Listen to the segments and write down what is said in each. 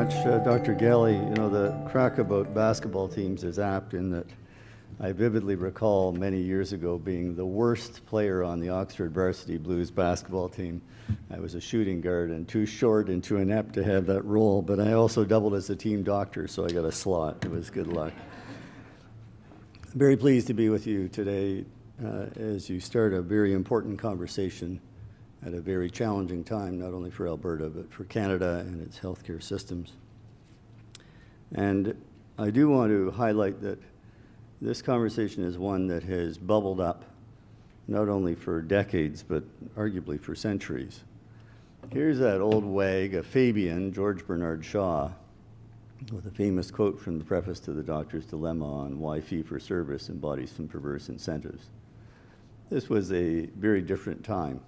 much, Dr. Galley. You know, the crack about basketball teams is apt in that I vividly recall many years ago being the worst player on the Oxford Varsity Blues basketball team. I was a shooting guard and too short and too inept to have that role, but I also doubled as a team doctor, so I got a slot. It was good luck. I'm very pleased to be with you today as you start a very important conversation at a very challenging time, not only for Alberta, but for Canada and its healthcare systems. And I do want to highlight that this conversation is one that has bubbled up not only for decades, but arguably for centuries. Here's that old wag, a Fabian, George Bernard Shaw, with a famous quote from the preface to The Doctor's Dilemma on why fee-for-service embodies some perverse incentives. This was a very different time.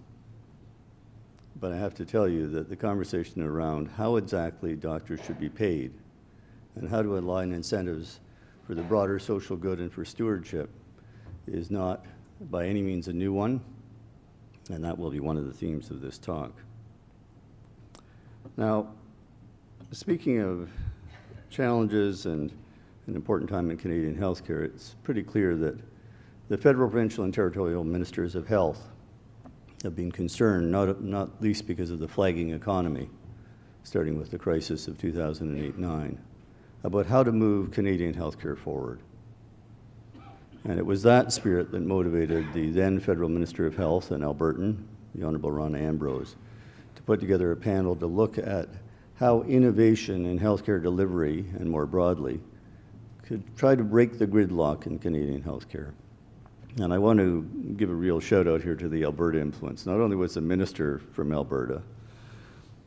But I have to tell you that the conversation around how exactly doctors should be paid and how to align incentives for the broader social good and for stewardship is not by any means a new one, and that will be one of the themes of this talk. Now, speaking of challenges and an important time in Canadian healthcare, it's pretty clear that the federal, provincial, and territorial ministers of health have been concerned, not least because of the flagging economy, starting with the crisis of 2008-9, about how to move Canadian healthcare forward. And it was that spirit that motivated the then Federal Minister of Health, an Albertan, the Honourable Rona Ambrose, to put together a panel to look at how innovation in healthcare delivery, and more broadly, could try to break the gridlock in Canadian healthcare. And I want to give a real shout out here to the Alberta influence. Not only was the minister from Alberta,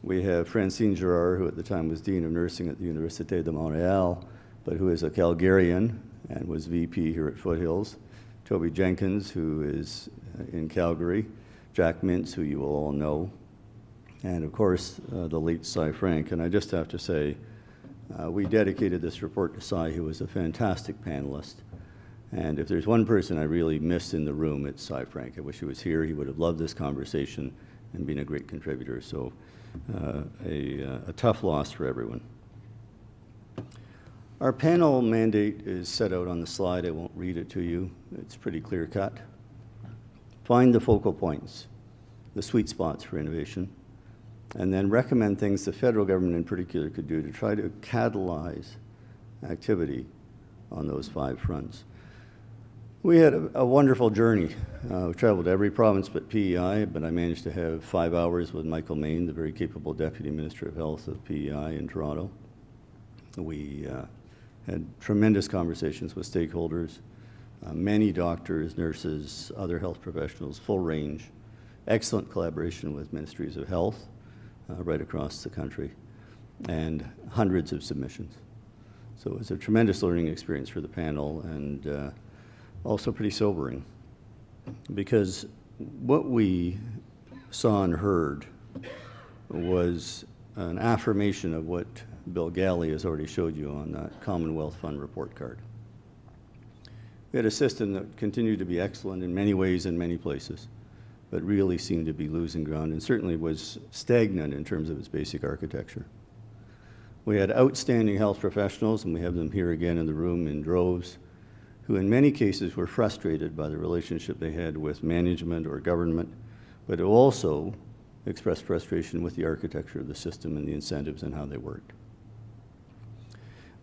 we have Francine Girard, who at the time was Dean of Nursing at the Université de Montréal, but who is a Calgarian and was VP here at Foothills. Toby Jenkins, who is in Calgary. Jack Mintz, who you will all know. And of course, the late Cy Frank. And I just have to say, we dedicated this report to Cy, who was a fantastic panelist. And if there's one person I really miss in the room, it's Cy Frank. I wish he was here. He would have loved this conversation and been a great contributor. So a tough loss for everyone. Our panel mandate is set out on the slide. I won't read it to you. It's pretty clear cut. Find the focal points, the sweet spots for innovation, and then recommend things the federal government in particular could do to try to catalyze activity on those 5 fronts. We had a wonderful journey. We traveled to every province but PEI, but I managed to have 5 hours with Michael Main, the very capable Deputy Minister of Health of PEI in Toronto. We had tremendous conversations with stakeholders, many doctors, nurses, other health professionals, full range, excellent collaboration with ministries of health right across the country, and hundreds of submissions. So it was a tremendous learning experience for the panel, and also pretty sobering, because what we saw and heard was an affirmation of what Bill Galley has already showed you on that Commonwealth Fund report card. We had a system that continued to be excellent in many ways in many places, but really seemed to be losing ground and certainly was stagnant in terms of its basic architecture. We had outstanding health professionals, and we have them here again in the room in droves, who in many cases were frustrated by the relationship they had with management or government, but who also expressed frustration with the architecture of the system and the incentives and how they worked.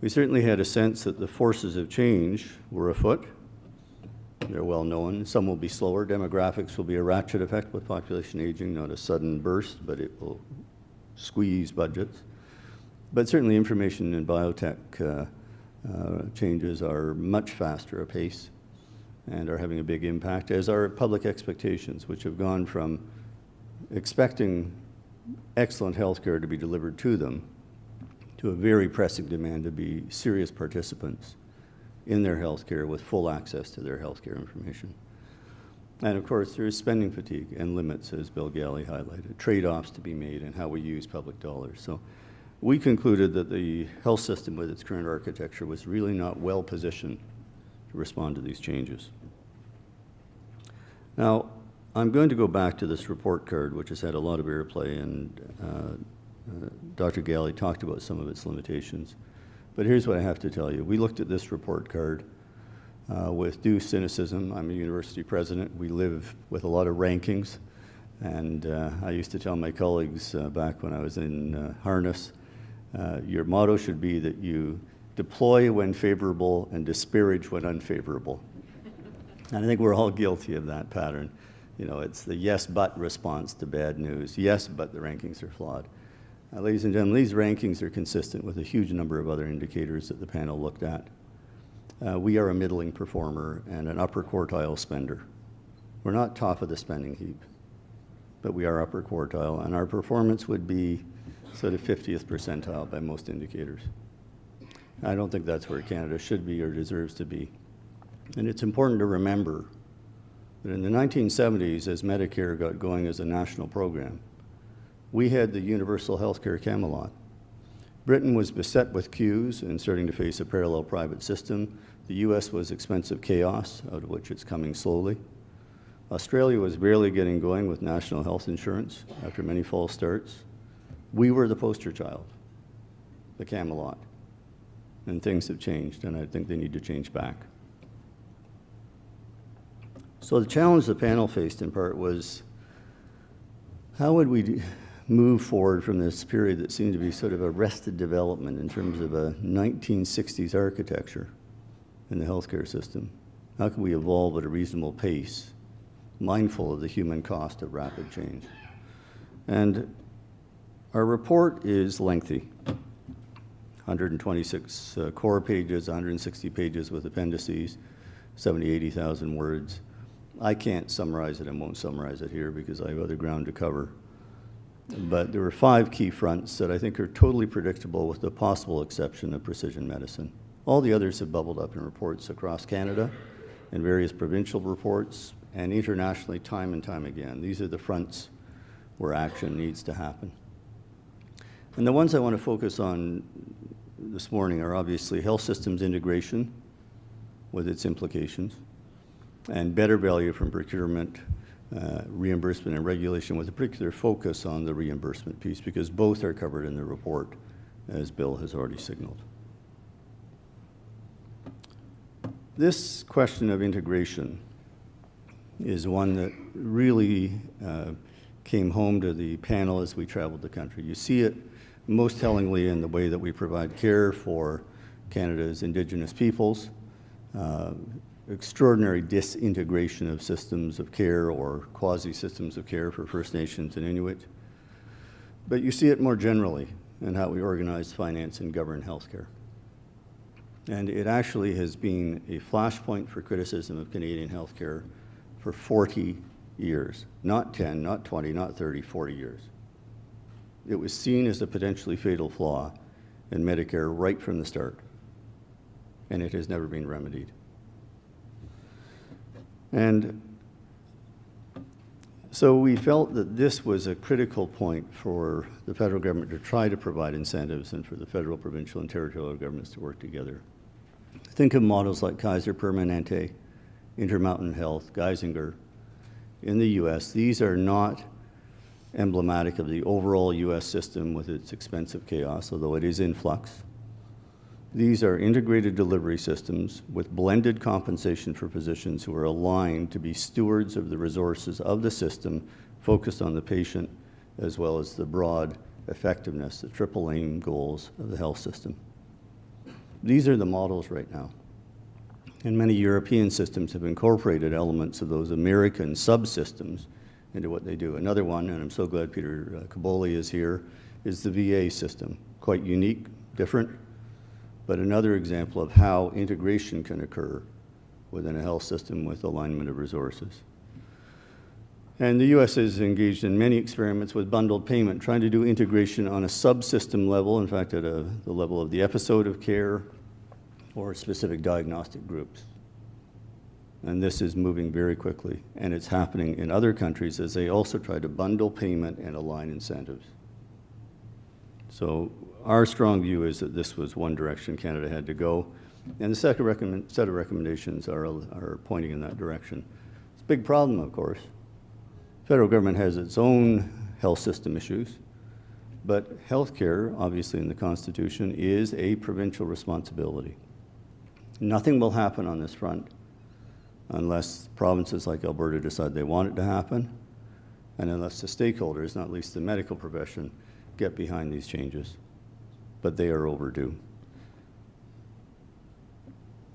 We certainly had a sense that the forces of change were afoot. They're well known. Some will be slower. Demographics will be a ratchet effect with population aging, not a sudden burst, but it will squeeze budgets. But certainly information and biotech changes are much faster apace and are having a big impact, as are public expectations, which have gone from expecting excellent health care to be delivered to them to a very pressing demand to be serious participants in their health care with full access to their health care information. And of course, there is spending fatigue and limits, as Bill Galley highlighted, trade-offs to be made in how we use public dollars. So we concluded that the health system with its current architecture was really not well positioned to respond to these changes. Now, I'm going to go back to this report card, which has had a lot of airplay, and Dr. Galley talked about some of its limitations. But here's what I have to tell you. We looked at this report card with due cynicism. I'm a university president. We live with a lot of rankings. And I used to tell my colleagues back when I was in harness, your motto should be that you deploy when favorable and disparage when unfavorable. And I think we're all guilty of that pattern. You know, it's the yes, but response to bad news. Yes, but the rankings are flawed. Ladies and gentlemen, these rankings are consistent with a huge number of other indicators that the panel looked at. We are a middling performer and an upper quartile spender. We're not top of the spending heap, but we are upper quartile, and our performance would be sort of 50th percentile by most indicators. I don't think that's where Canada should be or deserves to be. And it's important to remember that in the 1970s, as Medicare got going as a national program, we had the universal healthcare Camelot. Britain was beset with queues and starting to face a parallel private system. The US was expensive chaos, out of which it's coming slowly. Australia was barely getting going with national health insurance after many false starts. We were the poster child, the Camelot. And things have changed, and I think they need to change back. So the challenge the panel faced in part was, how would we move forward from this period that seemed to be sort of arrested development in terms of a 1960s architecture in the healthcare system? How can we evolve at a reasonable pace, mindful of the human cost of rapid change? And our report is lengthy, 126 core pages, 160 pages with appendices, 70, 80,000 words. I can't summarize it and won't summarize it here because I have other ground to cover. But there were 5 key fronts that I think are totally predictable with the possible exception of precision medicine. All the others have bubbled up in reports across Canada, in various provincial reports, and internationally time and time again. These are the fronts where action needs to happen. And the ones I want to focus on this morning are obviously health systems integration with its implications, and better value from procurement, reimbursement and regulation with a particular focus on the reimbursement piece, because both are covered in the report, as Bill has already signaled. This question of integration is one that really came home to the panel as we traveled the country. You see it most tellingly in the way that we provide care for Canada's Indigenous peoples, extraordinary disintegration of systems of care or quasi-systems of care for First Nations and Inuit. But you see it more generally in how we organize, finance, and govern healthcare. And it actually has been a flashpoint for criticism of Canadian healthcare for 40 years. Not 10, not 20, not 30, 40 years. It was seen as a potentially fatal flaw in Medicare right from the start, and it has never been remedied. And so we felt that this was a critical point for the federal government to try to provide incentives and for the federal, provincial, and territorial governments to work together. Think of models like Kaiser Permanente, Intermountain Health, Geisinger. In the US, these are not emblematic of the overall US system with its expensive chaos, although it is in flux. These are integrated delivery systems with blended compensation for physicians who are aligned to be stewards of the resources of the system, focused on the patient, as well as the broad effectiveness, the triple aim goals of the health system. These are the models right now. And many European systems have incorporated elements of those American subsystems into what they do. Another one, and I'm so glad Peter Caboli is here, is the VA system. Quite unique, different, but another example of how integration can occur within a health system with alignment of resources. And the US is engaged in many experiments with bundled payment, trying to do integration on a subsystem level, in fact at the level of the episode of care or specific diagnostic groups. And this is moving very quickly, and it's happening in other countries as they also try to bundle payment and align incentives. So our strong view is that this was one direction Canada had to go, and the second set of recommendations are pointing in that direction. It's a big problem, of course. The federal government has its own health system issues, But healthcare, obviously in the Constitution, is a provincial responsibility. Nothing will happen on this front unless provinces like Alberta decide they want it to happen, and unless the stakeholders, not least the medical profession, get behind these changes. But they are overdue.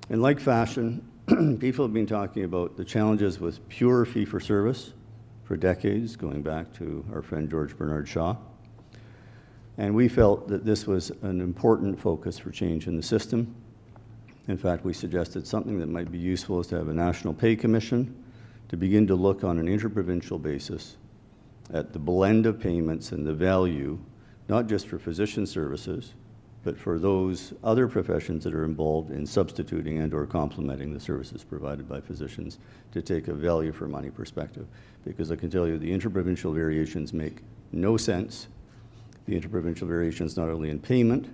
In like fashion, people have been talking about the challenges with pure fee-for-service for decades, going back to our friend George Bernard Shaw. And we felt that this was an important focus for change in the system. In fact, we suggested something that might be useful is to have a national pay commission to begin to look on an interprovincial basis at the blend of payments and the value, not just for physician services, but for those other professions that are involved in substituting and or complementing the services provided by physicians, to take a value for money perspective. Because I can tell you the interprovincial variations make no sense. The interprovincial variations not only in payment,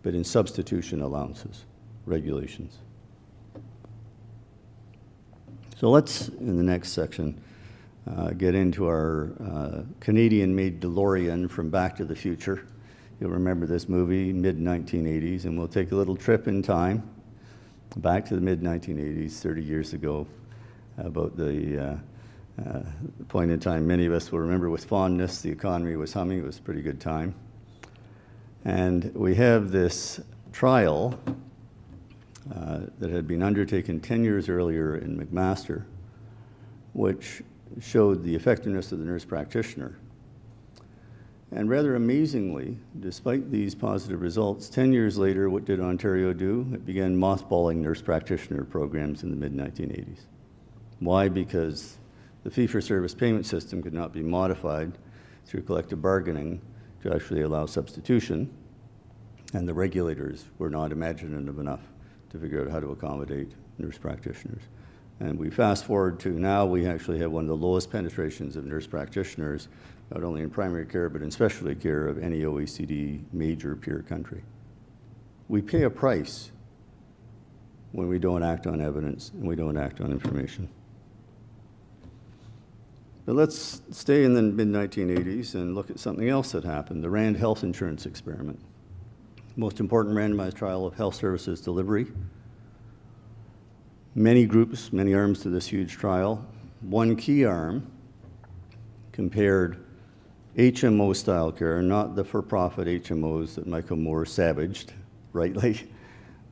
but in substitution allowances, regulations. So let's, in the next section, get into our Canadian-made DeLorean from Back to the Future. You'll remember this movie, mid-1980s, and we'll take a little trip in time back to the mid-1980s, 30 years ago, about the point in time many of us will remember with fondness. The economy was humming. It was a pretty good time. And we have this trial that had been undertaken 10 years earlier in McMaster, which showed the effectiveness of the nurse practitioner. And rather amazingly, despite these positive results, 10 years later, what did Ontario do? It began mothballing nurse practitioner programs in the mid-1980s. Why? Because the fee-for-service payment system could not be modified through collective bargaining to actually allow substitution, and the regulators were not imaginative enough to figure out how to accommodate nurse practitioners. And we fast forward to now, we actually have one of the lowest penetrations of nurse practitioners, not only in primary care, but in specialty care of any OECD major peer country. We pay a price when we don't act on evidence and we don't act on information. But let's stay in the mid-1980s and look at something else that happened, the RAND health insurance experiment. Most important randomized trial of health services delivery. Many groups, many arms to this huge trial. One key arm compared HMO-style care, not the for-profit HMOs that Michael Moore savaged, rightly,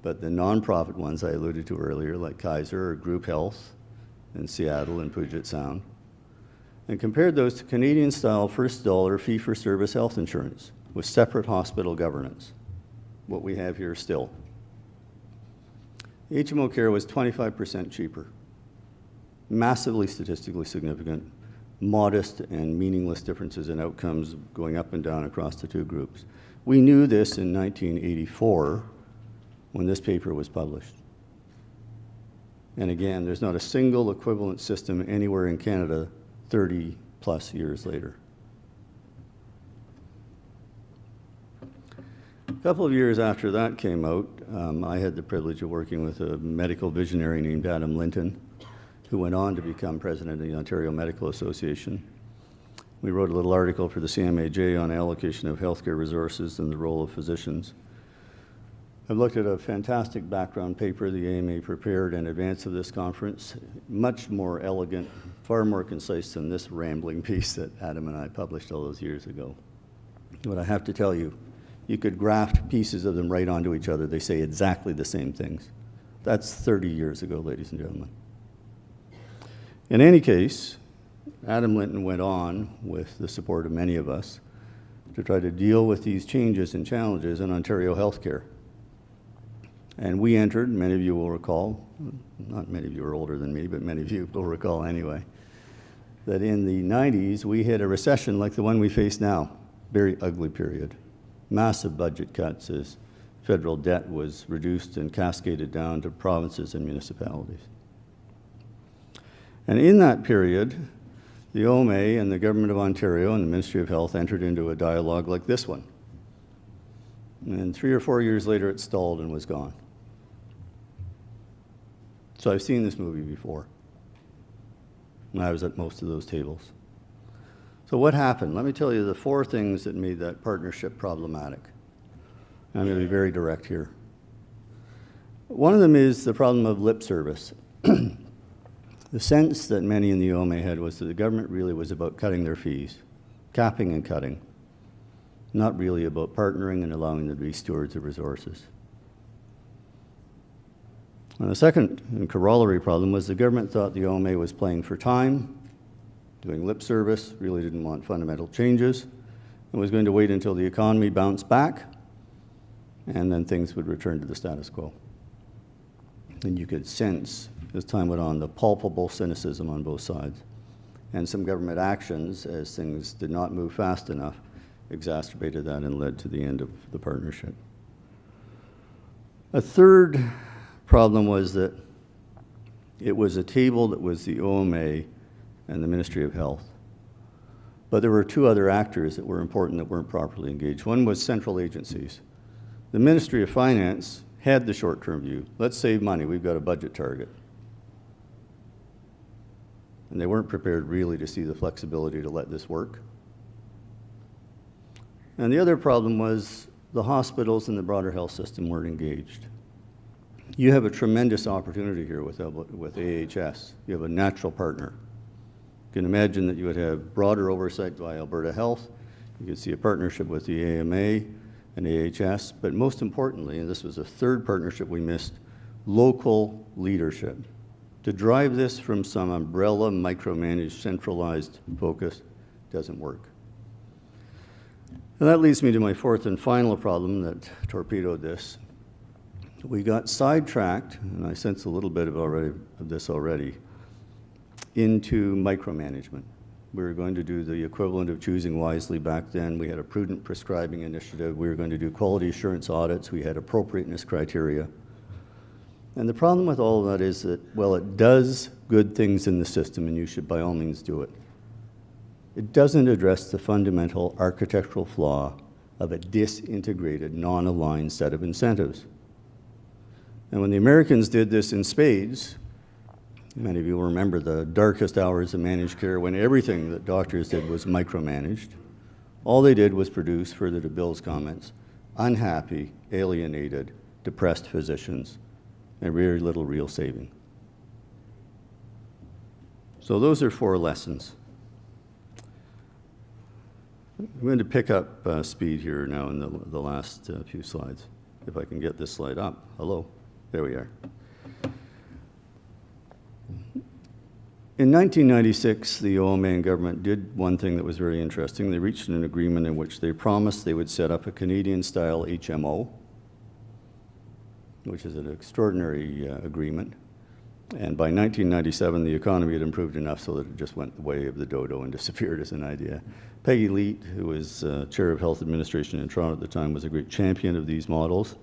but the non-profit ones I alluded to earlier, like Kaiser or Group Health in Seattle and Puget Sound, and compared those to Canadian-style first dollar fee-for-service health insurance with separate hospital governance, what we have here still. HMO care was 25% cheaper, massively statistically significant, modest and meaningless differences in outcomes going up and down across the two groups. We knew this in 1984 when this paper was published. And again, there's not a single equivalent system anywhere in Canada 30 plus years later. A couple of years after that came out, I had the privilege of working with a medical visionary named Adam Linton, who went on to become president of the Ontario Medical Association. We wrote a little article for the CMAJ on allocation of healthcare resources and the role of physicians. I've looked at a fantastic background paper the AMA prepared in advance of this conference, much more elegant, far more concise than this rambling piece that Adam and I published all those years ago. But I have to tell you, you could graft pieces of them right onto each other. They say exactly the same things. That's 30 years ago, ladies and gentlemen. In any case, Adam Linton went on, with the support of many of us, to try to deal with these changes and challenges in Ontario healthcare. And we entered, many of you will recall, not many of you are older than me, but many of you will recall anyway, that in the 90s we hit a recession like the one we face now, very ugly period. Massive budget cuts as federal debt was reduced and cascaded down to provinces and municipalities. And in that period, the OMA and the Government of Ontario and the Ministry of Health entered into a dialogue like this one. And 3 or 4 years later, it stalled and was gone. So I've seen this movie before. And I was at most of those tables. So what happened? Let me tell you the 4 things that made that partnership problematic. I'm going to be very direct here. One of them is the problem of lip service. The sense that many in the OMA had was that the government really was about cutting their fees, capping and cutting, not really about partnering and allowing them to be stewards of resources. And the second and corollary problem was the government thought the OMA was playing for time, doing lip service, really didn't want fundamental changes, and was going to wait until the economy bounced back, and then things would return to the status quo. And you could sense, as time went on, the palpable cynicism on both sides. And some government actions, as things did not move fast enough, exacerbated that and led to the end of the partnership. A third problem was that it was a table that was the OMA and the Ministry of Health. But there were 2 other actors that were important that weren't properly engaged. One was central agencies. The Ministry of Finance had the short-term view. Let's save money. We've got a budget target. And they weren't prepared really to see the flexibility to let this work. And the other problem was the hospitals and the broader health system weren't engaged. You have a tremendous opportunity here with AHS. You have a natural partner. You can imagine that you would have broader oversight by Alberta Health. You could see a partnership with the AMA and AHS, but most importantly, and this was a third partnership we missed, local leadership. To drive this from some umbrella, micromanaged, centralized focus doesn't work. And that leads me to my 4th and final problem that torpedoed this. We got sidetracked, and I sense a little bit of this already, into micromanagement. We were going to do the equivalent of choosing wisely back then. We had a prudent prescribing initiative. We were going to do quality assurance audits. We had appropriateness criteria. And the problem with all of that is that, well, it does good things in the system, and you should by all means do it. It doesn't address the fundamental architectural flaw of a disintegrated, non-aligned set of incentives. And when the Americans did this in spades, many of you will remember the darkest hours of managed care when everything that doctors did was micromanaged. All they did was produce, further to Bill's comments, unhappy, alienated, depressed physicians, and very little real saving. So those are 4 lessons. I'm going to pick up speed here now in the last few slides. If I can get this slide up. Hello. There we are. In 1996, the OMA and government did one thing that was very interesting. They reached an agreement in which they promised they would set up a Canadian-style HMO, which is an extraordinary agreement. And by 1997, the economy had improved enough so that it just went the way of the dodo and disappeared as an idea. Peggy Leet, who was chair of health administration in Toronto at the time, was a great champion of these models.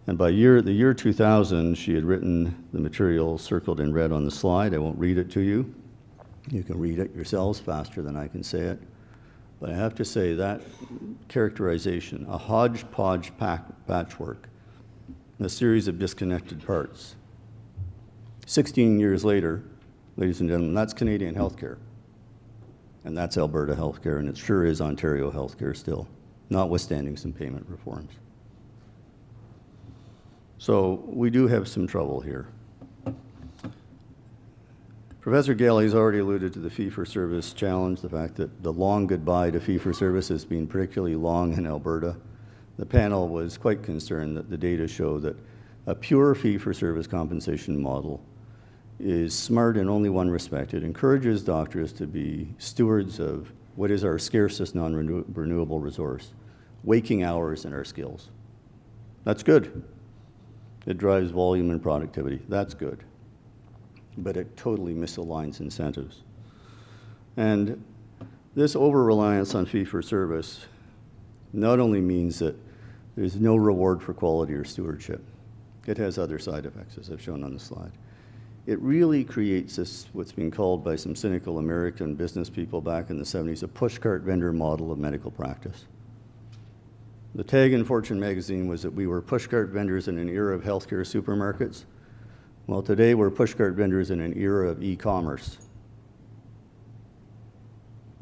And by the year 2000, she had written the material circled in red on the slide. I won't read it to you. You can read it yourselves faster than I can say it. But I have to say that characterization, a hodgepodge patchwork, a series of disconnected parts. 16 years later, ladies and gentlemen, that's Canadian healthcare. And that's Alberta healthcare, and it sure is Ontario healthcare still, notwithstanding some payment reforms. So we do have some trouble here. Professor Galley's already alluded to the fee-for-service challenge, the fact that the long goodbye to fee-for-service has been particularly long in Alberta. The panel was quite concerned that the data show that a pure fee-for-service compensation model is smart in only one respect. It encourages doctors to be stewards of what is our scarcest non-renewable resource, waking hours and our skills. That's good. It drives volume and productivity. That's good. But it totally misaligns incentives. And this over-reliance on fee-for-service not only means that there's no reward for quality or stewardship, it has other side effects, as I've shown on the slide. It really creates this, what's been called by some cynical American business people back in the 70s, a pushcart vendor model of medical practice. The tag in Fortune magazine was that we were pushcart vendors in an era of healthcare supermarkets. Well, today we're pushcart vendors in an era of e-commerce.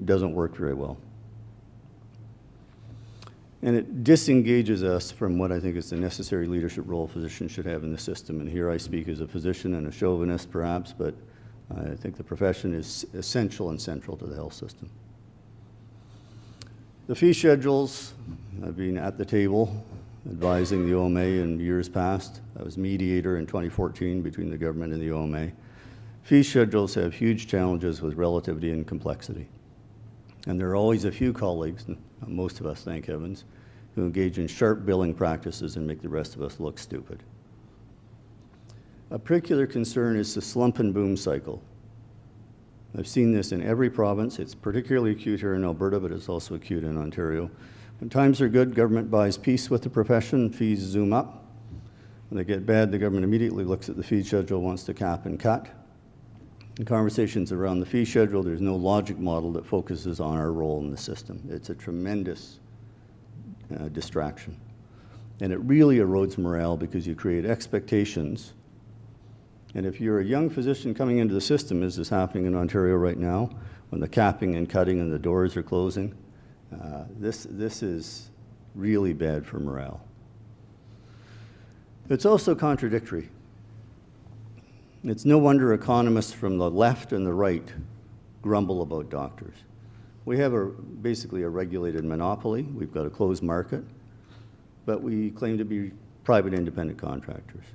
doesn't work very well. And it disengages us from what I think is the necessary leadership role physicians should have in the system. And here I speak as a physician and a chauvinist perhaps, but I think the profession is essential and central to the health system. The fee schedules, I've been at the table advising the OMA in years past. I was mediator in 2014 between the government and the OMA. Fee schedules have huge challenges with relativity and complexity. And there are always a few colleagues, most of us, thank heavens, who engage in sharp billing practices and make the rest of us look stupid. A particular concern is the slump and boom cycle. I've seen this in every province. It's particularly acute here in Alberta, but it's also acute in Ontario. When times are good, government buys peace with the profession, fees zoom up. When they get bad, the government immediately looks at the fee schedule, wants to cap and cut. In conversations around the fee schedule, there's no logic model that focuses on our role in the system. It's a tremendous distraction. And it really erodes morale because you create expectations. And if you're a young physician coming into the system, as is happening in Ontario right now, when the capping and cutting and the doors are closing, this is really bad for morale. It's also contradictory. It's no wonder economists from the left and the right grumble about doctors. We have basically a regulated monopoly. We've got a closed market, but we claim to be private independent contractors.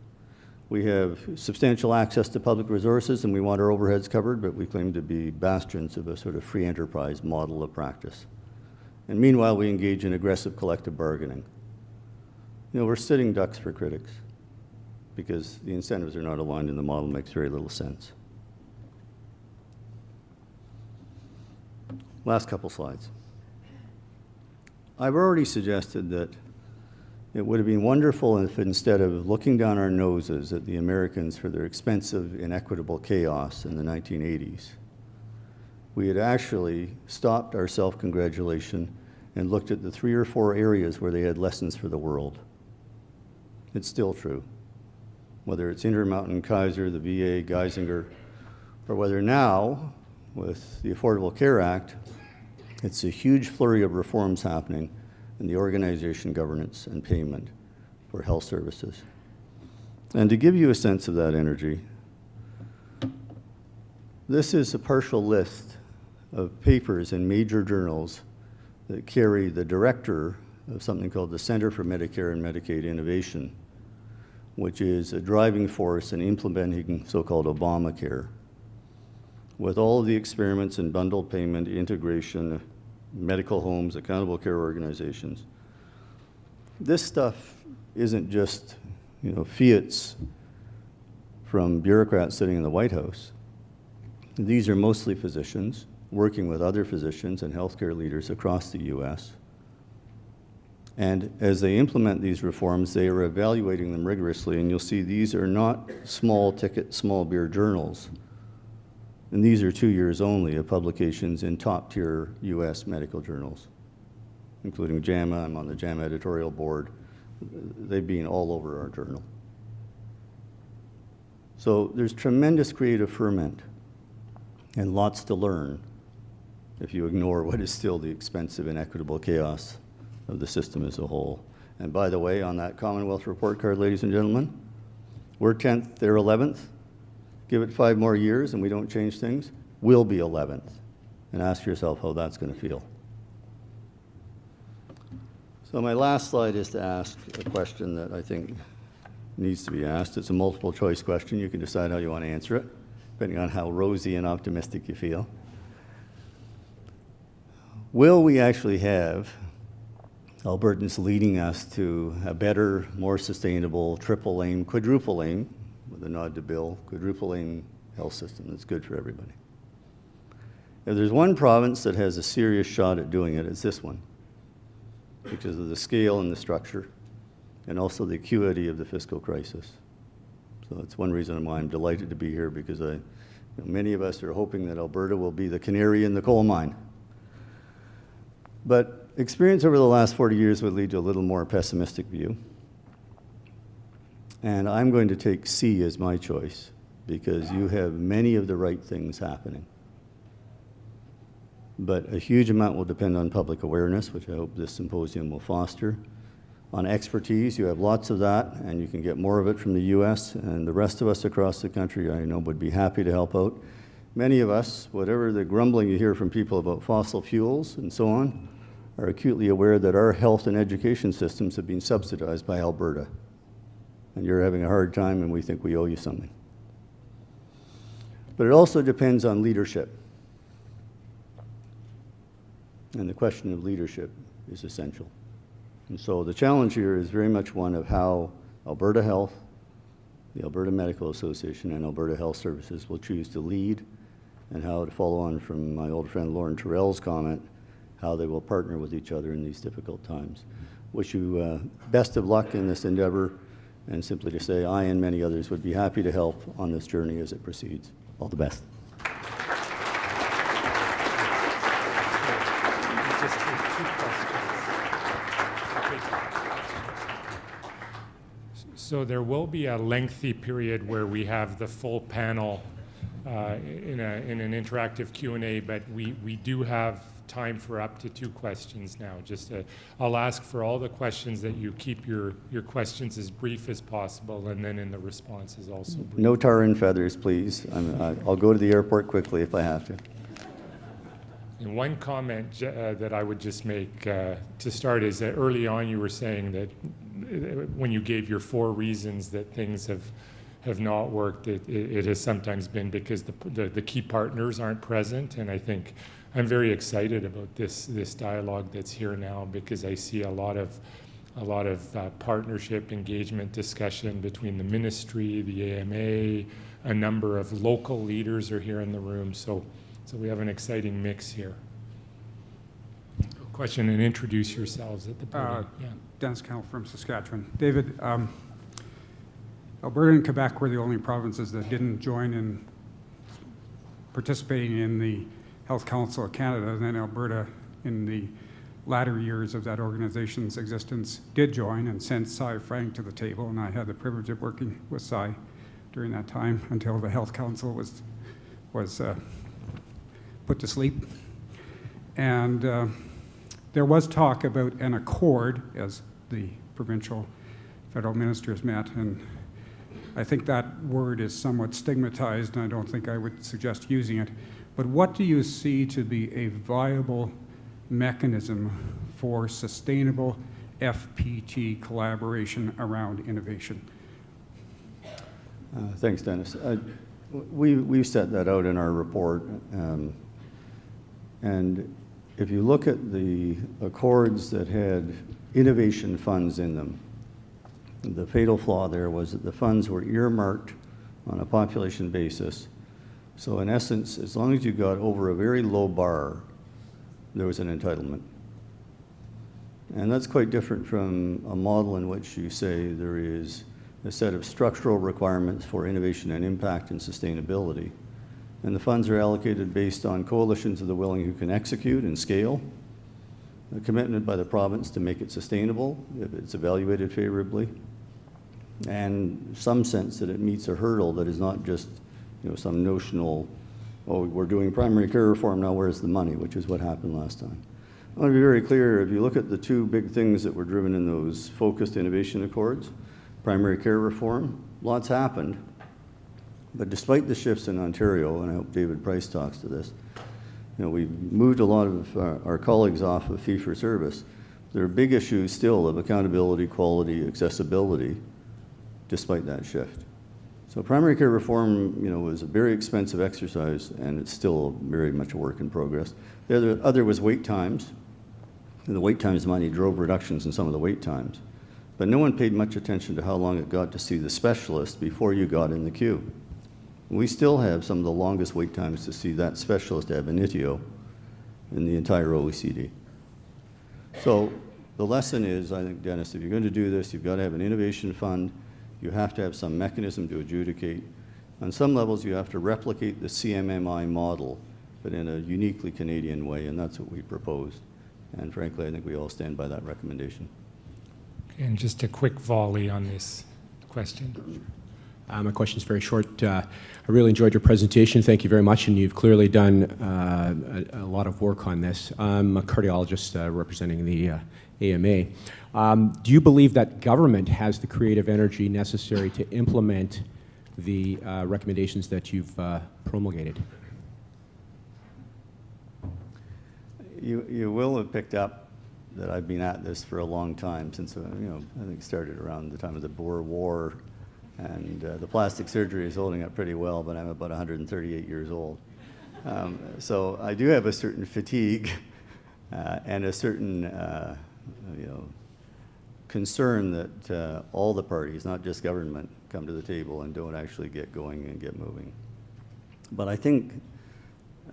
We have substantial access to public resources and we want our overheads covered, but we claim to be bastions of a sort of free enterprise model of practice. And meanwhile, we engage in aggressive collective bargaining. You know, we're sitting ducks for critics because the incentives are not aligned and the model makes very little sense. Last couple slides. I've already suggested that it would have been wonderful if instead of looking down our noses at the Americans for their expensive, inequitable chaos in the 1980s, we had actually stopped our self-congratulation and looked at the 3 or 4 areas where they had lessons for the world. It's still true. Whether it's Intermountain, Kaiser, the VA, Geisinger, or whether now, with the Affordable Care Act, it's a huge flurry of reforms happening in the organization, governance, and payment for health services. And to give you a sense of that energy, this is a partial list of papers in major journals that carry the director of something called the Center for Medicare and Medicaid Innovation, which is a driving force in implementing so-called Obamacare, with all of the experiments in bundled payment, integration, medical homes, accountable care organizations. This stuff isn't just, fiats from bureaucrats sitting in the White House. These are mostly physicians working with other physicians and healthcare leaders across the US. And as they implement these reforms, they are evaluating them rigorously, and you'll see these are not small ticket, small beer journals. And these are 2 years only of publications in top-tier US medical journals, including JAMA. I'm on the JAMA editorial board. They've been all over our journal. So there's tremendous creative ferment and lots to learn if you ignore what is still the expensive, inequitable chaos of the system as a whole. And by the way, on that Commonwealth report card, ladies and gentlemen, we're 10th, they're 11th. Give it 5 more years and we don't change things, we'll be 11th. And ask yourself how that's going to feel. So my last slide is to ask a question that I think needs to be asked. It's a multiple choice question. You can decide how you want to answer it, depending on how rosy and optimistic you feel. Will we actually have Albertans leading us to a better, more sustainable, triple aim, quadruple aim, with a nod to Bill, quadruple aim health system that's good for everybody? If there's one province that has a serious shot at doing it, it's this one, because of the scale and the structure, and also the acuity of the fiscal crisis. So that's one reason why I'm delighted to be here, because many of us are hoping that Alberta will be the canary in the coal mine. But experience over the last 40 years would lead to a little more pessimistic view. And I'm going to take C as my choice, because you have many of the right things happening. but a huge amount will depend on public awareness, which I hope this symposium will foster. On expertise, you have lots of that, and you can get more of it from the US, and the rest of us across the country, I know, would be happy to help out. Many of us, whatever the grumbling you hear from people about fossil fuels and so on, are acutely aware that our health and education systems have been subsidized by Alberta. And you're having a hard time, and we think we owe you something. But it also depends on leadership. And the question of leadership is essential. And so the challenge here is very much one of how Alberta Health, the Alberta Medical Association, and Alberta Health Services will choose to lead, and how, to follow on from my old friend Lauren Terrell's comment, how they will partner with each other in these difficult times. Wish you best of luck in this endeavor, and simply to say I and many others would be happy to help on this journey as it proceeds. All the best. So there will be a lengthy period where we have the full panel in an interactive Q&A, but we do have time for up to 2 questions now. I'll ask for all the questions that you keep your questions as brief as possible, and then in the responses also brief. No tar and feathers, please. I'll go to the airport quickly if I have to. And one comment that I would just make to start is that early on you were saying that when you gave your 4 reasons that things have not worked, it has sometimes been because the key partners aren't present. And I think I'm very excited about this dialogue that's here now, because I see a lot of partnership, engagement, discussion between the ministry, the AMA, a number of local leaders are here in the room. So we have an exciting mix here. Question, and introduce yourselves at the podium. Yeah. Dennis Kennel from Saskatchewan. David, Alberta and Quebec were the only provinces that didn't join in participating in the Health Council of Canada, and then Alberta, in the latter years of that organization's existence, did join and sent Cy Frank to the table, and I had the privilege of working with Cy during that time until the Health Council was put to sleep. And there was talk about an accord as the provincial federal ministers met, and I think that word is somewhat stigmatized, and I don't think I would suggest using it. But what do you see to be a viable mechanism for sustainable FPT collaboration around innovation? Thanks, Dennis. We've set that out in our report. And if you look at the accords that had innovation funds in them, the fatal flaw there was that the funds were earmarked on a population basis. So in essence, as long as you got over a very low bar, there was an entitlement. And that's quite different from a model in which you say there is a set of structural requirements for innovation and impact and sustainability. And the funds are allocated based on coalitions of the willing who can execute and scale, a commitment by the province to make it sustainable if it's evaluated favorably, and some sense that it meets a hurdle that is not just some notional, oh, we're doing primary care reform, now where's the money, which is what happened last time. I want to be very clear, if you look at the 2 big things that were driven in those focused innovation accords, primary care reform, lots happened. But despite the shifts in Ontario, and I hope David Price talks to this, we've moved a lot of our colleagues off of fee-for-service. There are big issues still of accountability, quality, accessibility, despite that shift. So primary care reform, was a very expensive exercise, and it's still very much a work in progress. The other was wait times. And the wait times money drove reductions in some of the wait times. But no one paid much attention to how long it got to see the specialist before you got in the queue. We still have some of the longest wait times to see that specialist ab initio in the entire OECD. So the lesson is, I think, Dennis, if you're going to do this, you've got to have an innovation fund. You have to have some mechanism to adjudicate. On some levels, you have to replicate the CMMI model, but in a uniquely Canadian way, and that's what we proposed. And frankly, I think we all stand by that recommendation. And just a quick volley on this question. My question is very short. I really enjoyed your presentation. Thank you very much, and you've clearly done a lot of work on this. I'm a cardiologist representing the AMA. Do you believe that government has the creative energy necessary to implement the recommendations that you've promulgated? You will have picked up that I've been at this for a long time, since, I think started around the time of the Boer War, and the plastic surgery is holding up pretty well, but I'm about 138 years old. So I do have a certain fatigue and a certain, concern that all the parties, not just government, come to the table and don't actually get going and get moving. But I think,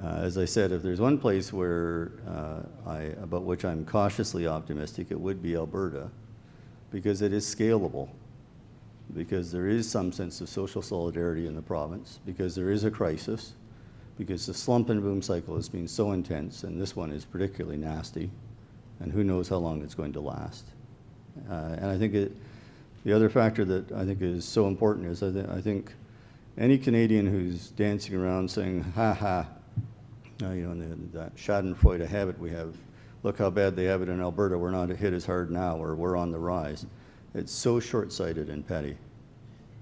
as I said, if there's one place where about which I'm cautiously optimistic, it would be Alberta, because it is scalable, because there is some sense of social solidarity in the province, because there is a crisis, because the slump and boom cycle has been so intense, and this one is particularly nasty, and who knows how long it's going to last. And I think the other factor that I think is so important is I think any Canadian who's dancing around saying, ha ha, that schadenfreude habit we have, look how bad they have it in Alberta, we're not hit as hard now, or we're on the rise. It's so short-sighted and petty,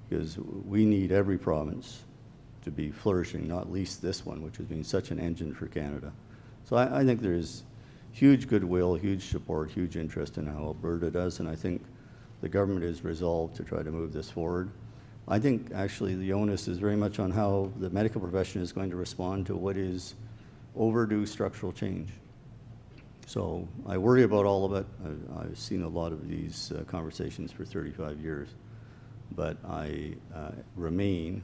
because we need every province to be flourishing, not least this one, which has been such an engine for Canada. So I think there's huge goodwill, huge support, huge interest in how Alberta does, and I think the government is resolved to try to move this forward. I think actually the onus is very much on how the medical profession is going to respond to what is overdue structural change. So I worry about all of it. I've seen a lot of these conversations for 35 years, but I remain,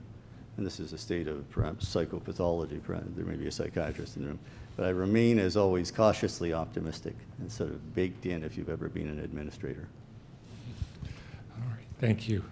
and this is a state of perhaps psychopathology, perhaps there may be a psychiatrist in the room, but I remain, as always, cautiously optimistic and sort of baked in if you've ever been an administrator. All right, thank you.